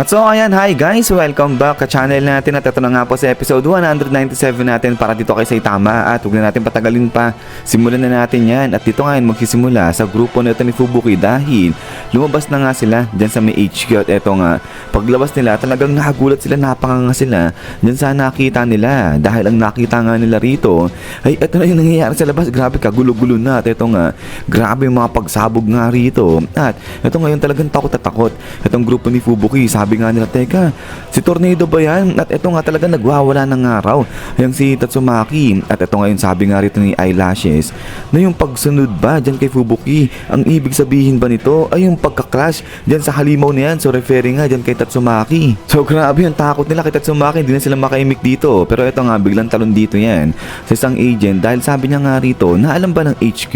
At so ayan, hi guys! Welcome back sa channel natin at ito na nga po sa episode 197 natin para dito kay Saitama at huwag na natin patagalin pa. Simulan na natin yan at dito ngayon magsisimula sa grupo nito ni Fubuki dahil lumabas na nga sila dyan sa may HQ at eto nga paglabas nila talagang nakagulat sila, napakanga sila dyan sa nakita nila dahil ang nakita nga nila rito ay eto na yung nangyayari sa labas. Grabe, kagulo-gulo na at eto nga grabe yung mga pagsabog nga rito at eto ngayon talagang takot at takot itong grupo ni Fubuki. Sabi nga nila, teka, si Tornado ba yan? At ito nga talaga nagwawala ng araw yung si Tatsumaki. At ito ngayon sabi nga rito ni Eyelashes na yung pagsunod ba dyan kay Fubuki, ang ibig sabihin ba nito ay yung pagka-clash dyan sa halimaw na yan. So referring nga dyan kay Tatsumaki. So grabe yung takot nila kay Tatsumaki, hindi na sila makaimik dito. Pero ito nga biglang talon dito yan sa isang agent dahil sabi niya nga rito na alam ba ng HQ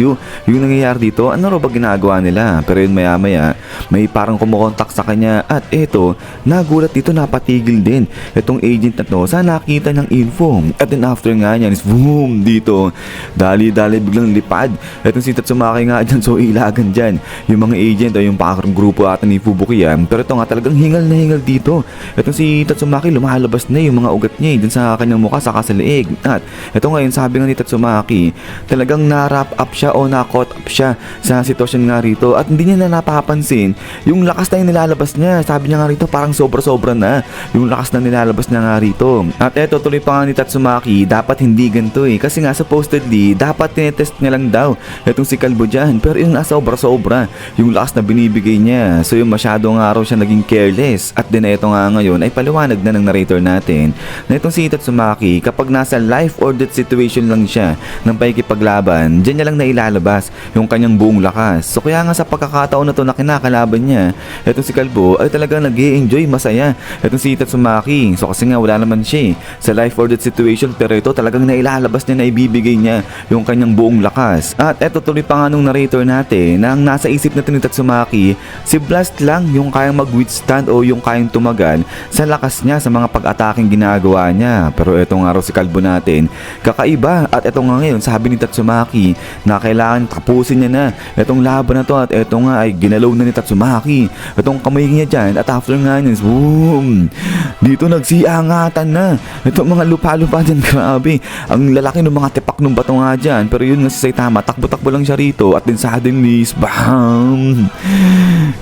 yung nangyayari dito, ano ro ba ginagawa nila? Pero yun maya maya may parang kumukontak sa kanya at eto nagulat dito, napatigil din itong agent na to sa nakita ng info. At then after nga niyan is boom dito dali-dali biglang lipad itong si Tatsumaki nga dyan. So ilagan dyan yung mga agent o yung parang grupo ata ni Fubuki yan. Pero ito nga talagang hingal na hingal dito itong si Tatsumaki, lumalabas na yung mga ugat niya dyan sa kanyang mukha saka sa leeg. At ito ngayon sabi nga ni Tatsumaki talagang na-wrap up siya o na-caught up siya sa sitwasyon nga rito at hindi niya na napapansin yung lakas na yung nilalabas niya. Sabi niya nga rito parang sobra-sobra na yung lakas na nilalabas niya nga rito. At eto tuloy pa nga ni Tatsumaki, dapat hindi ganito kasi nga supposedly dapat tinetest niya lang daw itong si Kalbo dyan, pero yung nasa sobra-sobra yung lakas na binibigay niya. So yung masyado nga raw siya naging careless. At din eto nga ngayon ay paliwanag na ng narrator natin na itong si Tatsumaki kapag nasa life or death situation lang siya ng pakikipaglaban, dyan niya lang nailalabas yung kanyang buong lakas. So kaya nga sa pagkakataon na to na kinakalaban niya itong si Kalbo ay talagang nag-i-enjoy, masaya itong si Tatsumaki. So kasi nga wala naman siya sa life or death situation, pero ito talagang nailalabas niya na ibibigay niya yung kanyang buong lakas. At eto tuloy pa nga nung narrator natin na ang nasa isip natin ni Tatsumaki, si Blast lang yung kayang mag-withstand o yung kayang tumagal sa lakas niya sa mga pag-ataking ginagawa niya. Pero eto nga raw si Kalbo natin kakaiba at eto nga ngayon sabi ni Tatsumaki na kailangan tapusin niya na itong laban na to. At eto nga ay ginalaw na ni Tatsumaki itong kamay niya dyan at after nga yun, boom! Dito nagsiangatan na itong mga lupa-lupa dyan. Grabe, ang lalaki ng mga tipak ng bato nga dyan. Pero yun nga si Saitama, takbo-takbo lang siya rito at then suddenly, bam!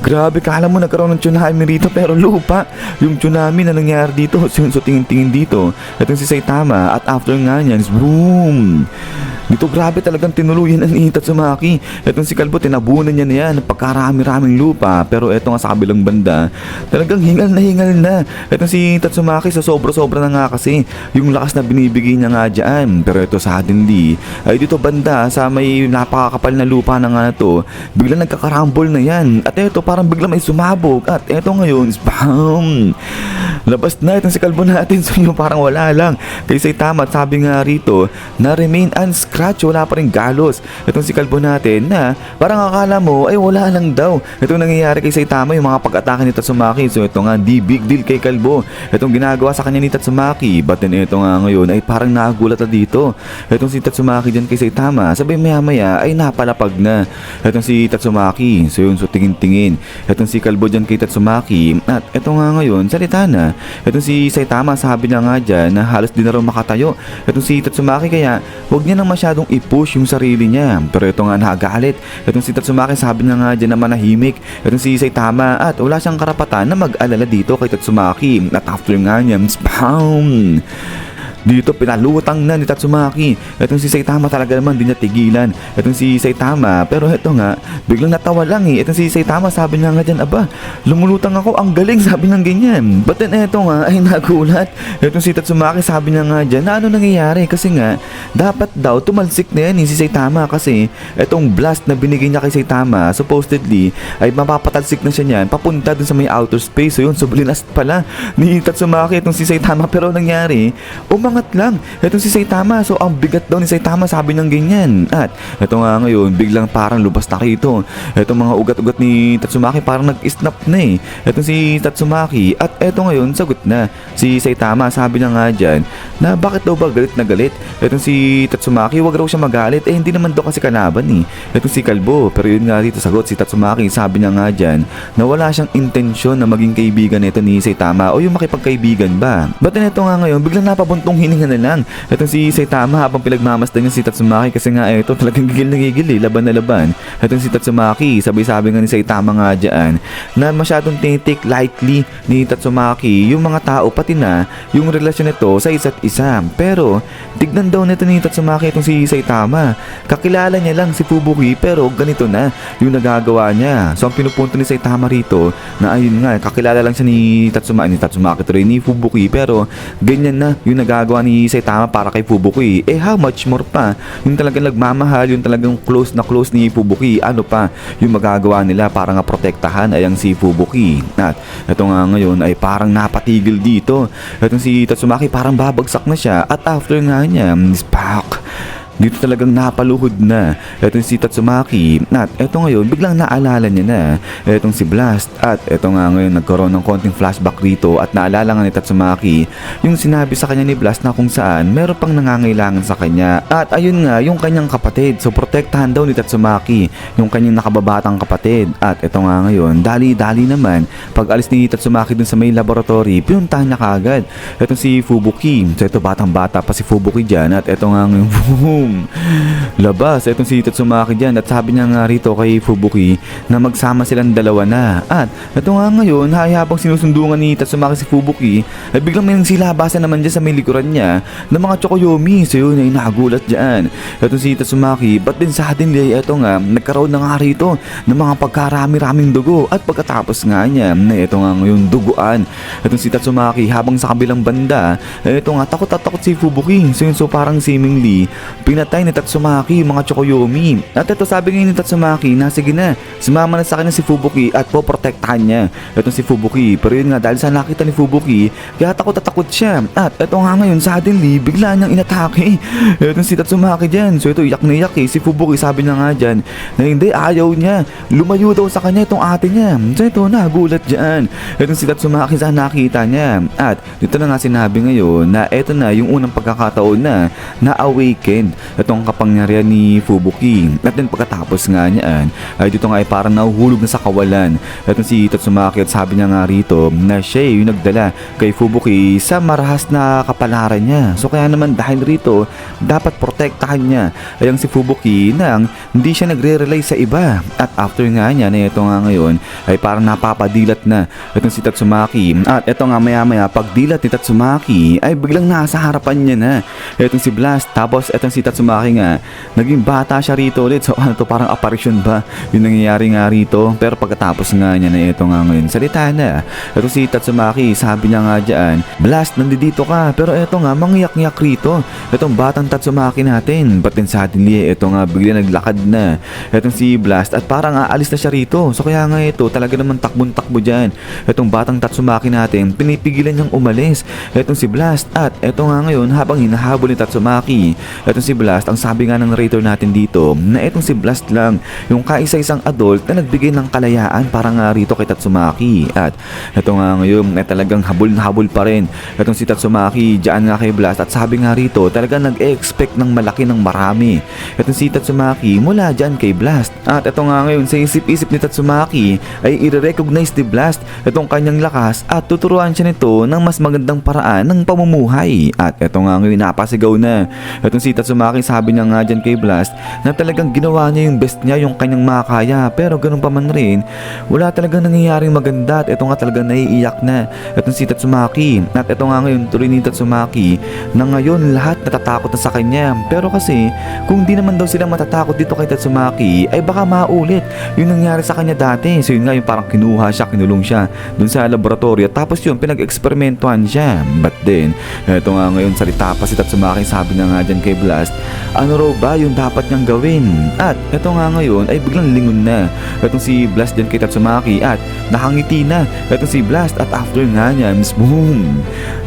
Grabe, kala mo nagkaroon ng tsunami rito pero lupa yung tsunami na nangyari dito. So tingin-tingin dito itong si Saitama at after nga yan, boom! Dito grabe talagang tinuluyan ni Tatsumaki itong si Kalbo, tinabunan niya na yan ng pagkarami-raming lupa. Pero eto nga sa kabilang banda talagang hingal na itong si Tatsumaki sa sobra-sobra na nga kasi yung lakas na binibigay niya nga dyan. Pero ito suddenly ay dito banda sa may napakakapal na lupa na nga to biglang nagkakarambol na yan at eto parang biglang may sumabog at eto ngayon bam! Labas na itong si Kalbo natin. So yung parang wala lang kay Saitama at sabi nga rito na remain unscratched, wala pa rin galos itong si Kalbo natin na parang akala mo ay wala lang daw itong nangyayari kay Saitama, yung mga pag-atake ni Tatsumaki. So ito nga di big deal kay Kalbo itong ginagawa sa kanya ni Tatsumaki. But then ito nga ngayon ay parang nakagulat na dito itong si Tatsumaki dyan kay Saitama. Sabi maya maya ay napalapag na itong si Tatsumaki. So yun, so tingin-tingin itong si Kalbo dyan kay Tatsumaki at ito nga ngayon salita na itong si Saitama. Sabi niya nga dyan na halos di na rin makatayo itong si Tatsumaki kaya huwag niya nang masyadong i-push yung sarili niya. Pero ito nga nakagalit itong si Tatsumaki. Sabi niya nga dyan na manahimik itong si Saitama at wala siyang karapatan na mag-alala dito kay Tatsumaki. At after nga niya, bam! Dito pinalutang na ni Tatsumaki itong si Saitama. Talaga naman di niya tigilan itong si Saitama. Pero ito nga biglang natawa lang itong si Saitama. Sabi niya nga dyan, aba lumulutang ako, ang galing, sabi ng ganyan. But then ito nga ay nagulat itong si Tatsumaki. Sabi niya nga dyan na ano nangyayari kasi nga dapat daw tumalsik na yan si Saitama kasi itong blast na binigay niya kay Saitama supposedly ay mapapatalsik na siya niyan papunta dun sa may outer space. So yun, so blinas pala ni Tatsumaki itong si Saitama. Pero nangyari umangat lang etong si Saitama. So ang bigat daw ni Saitama, sabi ng ganyan. At eto nga ngayon, biglang parang lubas na rito etong mga ugat-ugat ni Tatsumaki, parang nag-snap na etong si Tatsumaki. At eto ngayon, sagot na si Saitama, sabi na nga dyan na bakit daw ba galit na galit etong si Tatsumaki, wag raw siya magalit, hindi naman daw kasi kalaban etong si Kalbo. Pero yun nga dito, sagot si Tatsumaki, sabi niya nga dyan na wala siyang intensyon na maging kaibigan ito ni Saitama o yung makipagkaibigan ba. But ito nga ngayon, biglang napabuntong hininga na lang etong si Saitama habang pinagmamasdan niya si Tatsumaki, kasi nga ito talagang gigil na gigil, laban na laban etong si Tatsumaki. Sabi nga ni Saitama nga dyan na masyadong tinitake lightly ni Tatsumaki yung mga tao, pati na yung relasyon nito sa isa't isa. Pero tignan daw nito ni Tatsumaki itong si Saitama, kakilala niya lang si Fubuki pero ganito na yung nagagawa niya. So ang pinupunto ni Saitama rito na ayun nga, kakilala lang siya ni Tatsumaki tuloy, ni Fubuki, pero ganyan na yung nagagawa ni Saitama para kay Fubuki. How much more pa yung talagang nagmamahal, yung talagang close na close ni Fubuki, ano pa yung magagawa nila para nga protektahan ay ang si Fubuki. At ito nga ngayon ay parang napatigil dito itong si Tatsumaki, parang babagsak na siya. At after nga niya, spak, dito talagang napaluhod na etong si Tatsumaki. At eto ngayon, biglang naalala niya na etong si Blast. At eto nga ngayon, nagkaroon ng konting flashback rito at naalala nga ni Tatsumaki yung sinabi sa kanya ni Blast na kung saan meron pang nangangailangan sa kanya. At ayun nga, yung kanyang kapatid. So protektahan daw ni Tatsumaki yung kanyang nakababatang kapatid. At eto nga ngayon, dali-dali naman, pag alis ni Tatsumaki dun sa may laboratory, pinuntahan niya kagad etong si Fubuki. So ito, batang-bata pa si Fubuki dyan. At eto nga ngayon, boom, labas etong si Tatsumaki dyan. At sabi niya nga rito kay Fubuki na magsama silang dalawa na. At ito nga ngayon, habang sinusundungan ni Tatsumaki si Fubuki, ay biglang may silabasan naman dyan sa may likuran niya ng mga Chokoyomi. So yun ay nagulat dyan etong si Tatsumaki. But then suddenly, eto nga, nagkaroon na nga rito ng mga pagkarami-raming dugo. At pagkatapos nga niya na eto nga ngayon, duguan etong si Tatsumaki, habang sa kabilang banda, eto nga, takot at takot si Fubuki. So yun, so parang seemingly pinatay ni Tatsumaki yung mga Chokoyomi. At ito, sabi ngayon ni Tatsumaki na sige na, sumama na sa kanya si Fubuki at poprotektahan niya itong si Fubuki. Pero yun nga, dahil sa nakita ni Fubuki, kaya takot at takot siya. At ito nga ngayon, suddenly, bigla niyang inatake itong si Tatsumaki dyan. So ito, iyak na iyak si Fubuki. Sabi niya nga dyan na hindi, ayaw niya, lumayo daw sa kanya itong ate niya. So ito, nagulat dyan itong si Tatsumaki sa nakita niya. At dito na nga sinabi ngayon na ito na yung unang pagkakataon na awakened itong kapangyarihan ni Fubuki. At then pagkatapos nga niyan ay dito nga ay parang nahuhulog na sa kawalan itong si Tatsumaki. At sabi niya nga rito na siya yung nagdala kay Fubuki sa marahas na kapalaran niya. So kaya naman dahil rito, dapat protektahan niya ay ang si Fubuki nang hindi siya nagre-rely sa iba. At after nga niya na ito nga ngayon ay parang napapadilat na itong si Tatsumaki. At ito nga maya-maya, pagdilat ni Tatsumaki ay biglang nasa harapan niya na itong si Blast. Tapos itong si Tatsumaki nga, naging bata siya rito ulit. So ano to, parang apparition ba yung nangyayari nga rito? Pero pagkatapos nga niya na ito nga ngayon, salita na ito si Tatsumaki. Sabi niya nga dyan, Blast, nandito ka. Pero ito nga, mangyak-ngyak rito itong batang Tatsumaki natin. But then suddenly, ito nga, bigla naglakad na itong si Blast at parang aalis na siya rito. So kaya nga ito, talaga naman takbon-takbo dyan itong batang Tatsumaki natin, pinipigilan niyang umalis itong si Blast. At ito nga ngayon, habang hinahabol ni Tatsumaki itong si Blast, ang sabi nga ng narrator natin dito na itong si Blast lang yung kaisa-isang adult na nagbigay ng kalayaan para nga rito kay Tatsumaki. At ito nga ngayon ay talagang habol na habol pa rin itong si Tatsumaki dyan nga kay Blast. At sabi nga rito, talagang nag-expect ng malaki ng marami itong si Tatsumaki mula dyan kay Blast. At ito nga ngayon, sa isip-isip ni Tatsumaki ay i-recognize ni Blast itong kanyang lakas at tuturuan siya nito ng mas magandang paraan ng pamumuhay. At ito nga ngayon, napasigaw na itong si Tatsumaki. Sabi niya nga dyan kay Blast na talagang ginawa niya yung best niya, yung kanyang makaya. Pero ganun pa man rin, wala talagang nangyayaring maganda. At ito nga talagang naiiyak na itong si Tatsumaki. At ito nga ngayon, tuloy ni Tatsumaki na ngayon lahat natatakot na sa kanya. Pero kasi kung di naman daw sila matatakot dito kay Tatsumaki, ay baka maulit yung nangyari sa kanya dati. So yun nga, yung parang kinuha siya, kinulong siya dun sa laboratory. At tapos yun, pinag-eksperimentuhan siya. But then, ito nga ngayon, salita pa si Tatsumaki. Sabi na nga dyan kay Blast ano raw ba yung dapat niyang gawin. At ito nga ngayon ay biglang lingon na itong si Blast dyan kay Tatsumaki at nakangiti na itong si Blast at after nga niya, boom!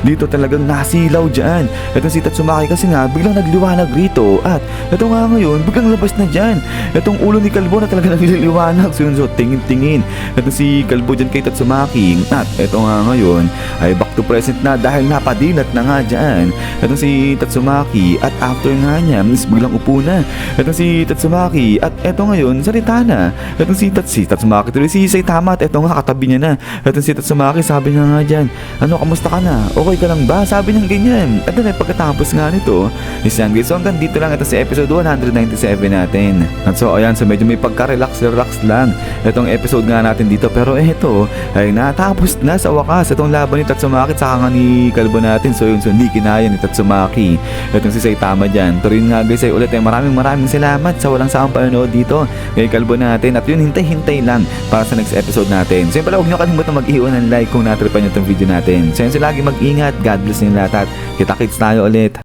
Dito talagang nasilaw dyan itong si Tatsumaki kasi nga biglang nagliwanag rito at ito nga ngayon biglang labas na dyan itong ulo ni Kalbo na talaga nagliliwanag. So tingin-tingin itong si Kalbo dyan kay Tatsumaki at ito nga ngayon ay back to present na dahil napadilat na nga dyan itong si Tatsumaki at after nga niya biglang upo na itong si Tatsumaki at ito ngayon salita na itong si Tatsumaki tuloy si Saitama at ito nga katabi niya na itong si Tatsumaki. Sabi nga dyan, ano, kamusta ka na? Okay ka lang ba? Sabi niya ganyan. At then pagkatapos nga nito isang so hanggang dito lang ito sa episode 197 natin. At so ayan, so medyo may pagka-relax lang itong episode nga natin dito, pero ito ay natapos na sa wakas itong laban ni Tatsumaki at saka nga ni Kalbo natin. So yun, so hindi kinaya ni Tatsumaki itong si Saitama dyan. Pero yun nga guys ay ulit ay maraming salamat sa walang sawang panonood dito kay Kalbo natin. At yun, hintay lang para sa next episode natin. So yun pala, huwag nyo kalimutan mag-iwan ng like kung natripan nyo itong video natin. So yun, so lagi mag-ingat, God bless nyo lahat at kita-kits tayo ulit.